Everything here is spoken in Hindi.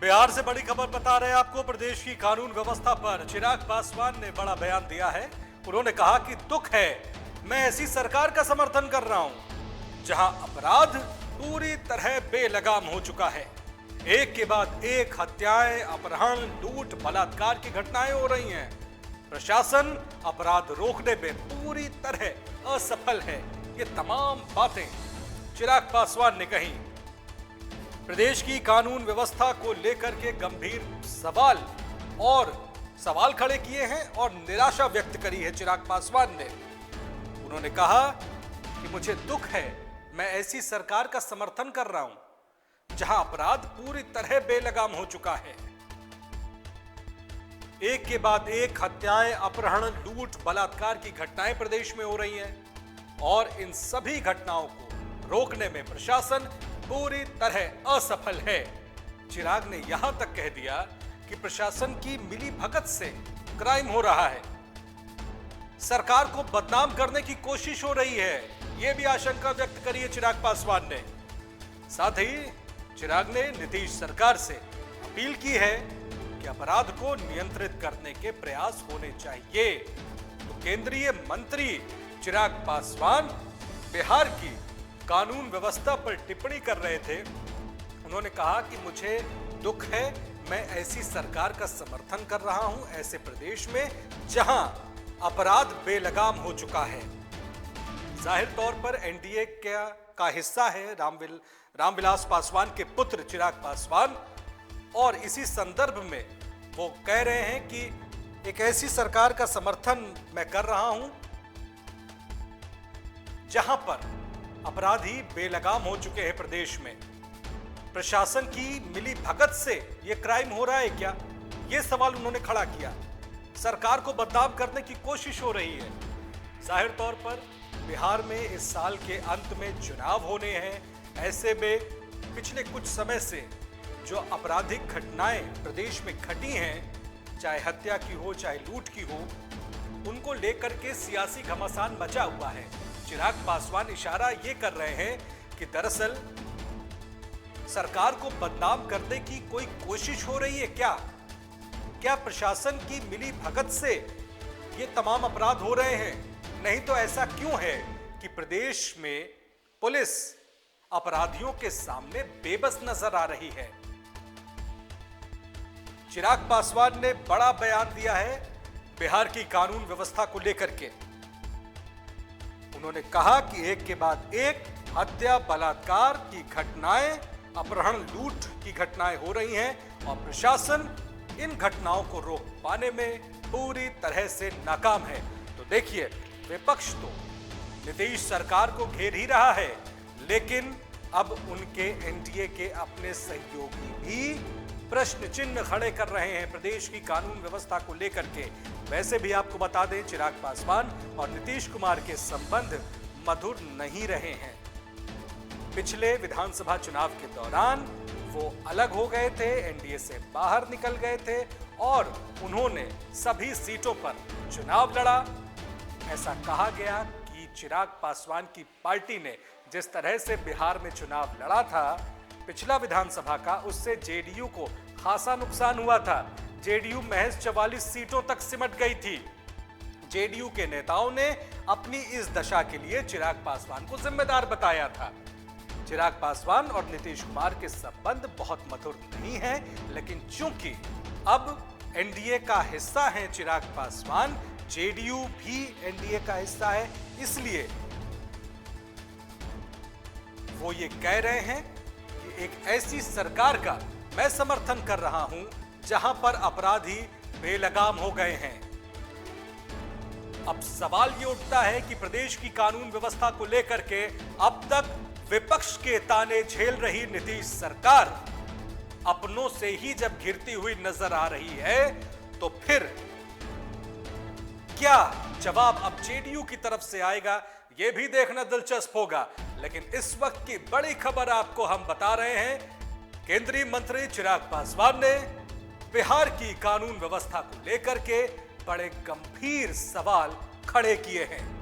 बिहार से बड़ी खबर बता रहे हैं आपको। प्रदेश की कानून व्यवस्था पर चिराग पासवान ने बड़ा बयान दिया है। उन्होंने कहा कि दुख है, मैं ऐसी सरकार का समर्थन कर रहा हूं जहां अपराध पूरी तरह बेलगाम हो चुका है। एक के बाद एक हत्याएं, अपहरण, लूट, बलात्कार की घटनाएं हो रही हैं। प्रशासन अपराध रोकने में पूरी तरह असफल है। ये तमाम बातें चिराग पासवान ने कही। प्रदेश की कानून व्यवस्था को लेकर के गंभीर सवाल खड़े किए हैं और निराशा व्यक्त करी है चिराग पासवान ने। उन्होंने कहा कि मुझे दुख है, मैं ऐसी सरकार का समर्थन कर रहा हूं जहां अपराध पूरी तरह बेलगाम हो चुका है। एक के बाद एक हत्याएं, अपहरण, लूट, बलात्कार की घटनाएं प्रदेश में हो रही हैं और इन सभी घटनाओं को रोकने में प्रशासन पूरी तरह असफल है। चिराग ने यहां तक कह दिया कि प्रशासन की मिलीभगत से क्राइम हो रहा है, सरकार को बदनाम करने की कोशिश हो रही है। यह भी आशंका व्यक्त करी है चिराग पासवान ने। साथ ही चिराग ने नीतीश सरकार से अपील की है कि अपराध को नियंत्रित करने के प्रयास होने चाहिए। तो केंद्रीय मंत्री चिराग पासवान बिहार की कानून व्यवस्था पर टिप्पणी कर रहे थे। उन्होंने कहा कि मुझे दुख है, मैं ऐसी सरकार का समर्थन कर रहा हूं ऐसे प्रदेश में जहां अपराध बेलगाम हो चुका है। जाहिर तौर पर एनडीए का हिस्सा है रामविलास पासवान के पुत्र चिराग पासवान, और इसी संदर्भ में वो कह रहे हैं कि एक ऐसी सरकार का समर्थन मैं कर रहा हूं जहां पर अपराधी बेलगाम हो चुके हैं प्रदेश में। प्रशासन की मिलीभगत से यह क्राइम हो रहा है क्या, यह सवाल उन्होंने खड़ा किया। सरकार को बदनाम करने की कोशिश हो रही है। जाहिर तौर पर बिहार में इस साल के अंत में चुनाव होने हैं। ऐसे में पिछले कुछ समय से जो आपराधिक घटनाएं प्रदेश में घटी हैं, चाहे हत्या की हो चाहे लूट की हो, उनको लेकर के सियासी घमासान मचा हुआ है। चिराग पासवान इशारा ये कर रहे हैं कि दरअसल सरकार को बदनाम करने की कोई कोशिश हो रही है क्या प्रशासन की मिली भगत से ये तमाम अपराध हो रहे हैं? नहीं तो ऐसा क्यों है कि प्रदेश में पुलिस अपराधियों के सामने बेबस नजर आ रही है? चिराग पासवान ने बड़ा बयान दिया है बिहार की कानून व्यवस्था को लेकर के। उन्होंने कहा कि एक के बाद एक हत्या, बलात्कार की घटनाएं, अपहरण, लूट की घटनाएं हो रही हैं और प्रशासन इन घटनाओं को रोक पाने में पूरी तरह से नाकाम है। तो देखिए, विपक्ष तो नीतीश सरकार को घेर ही रहा है, लेकिन अब उनके एनडीए के अपने सहयोगी भी प्रश्न चिन्ह खड़े कर रहे हैं प्रदेश की कानून व्यवस्था को लेकर के। वैसे भी आपको बता दें, चिराग पासवान और नीतीश कुमार के संबंध मधुर नहीं रहे हैं। पिछले विधानसभा चुनाव के दौरान वो अलग हो गए थे, एनडीए से बाहर निकल गए थे और उन्होंने सभी सीटों पर चुनाव लड़ा। ऐसा कहा गया कि चिराग पासवान की पार्टी ने जिस तरह से बिहार में चुनाव लड़ा था पिछला विधानसभा का, उससे जेडीयू को खासा नुकसान हुआ था। जेडीयू महज 44 सीटों तक सिमट गई थी। जेडीयू के नेताओं ने अपनी इस दशा के लिए चिराग पासवान को जिम्मेदार बताया था। चिराग पासवान और नीतीश कुमार के संबंध बहुत मधुर नहीं है, लेकिन चूंकि अब एनडीए का हिस्सा है चिराग पासवान, जेडीयू भी एनडीए का हिस्सा है, इसलिए वो ये कह रहे हैं कि एक ऐसी सरकार का मैं समर्थन कर रहा हूं जहां पर अपराधी बेलगाम हो गए हैं। अब सवाल ये उठता है कि प्रदेश की कानून व्यवस्था को लेकर के अब तक विपक्ष के ताने झेल रही नीतीश सरकार अपनों से ही जब घिरती हुई नजर आ रही है, तो फिर क्या जवाब अब जेडीयू की तरफ से आएगा, यह भी देखना दिलचस्प होगा। लेकिन इस वक्त की बड़ी खबर आपको हम बता रहे हैं, केंद्रीय मंत्री चिराग पासवान ने बिहार की कानून व्यवस्था को लेकर के बड़े गंभीर सवाल खड़े किए हैं।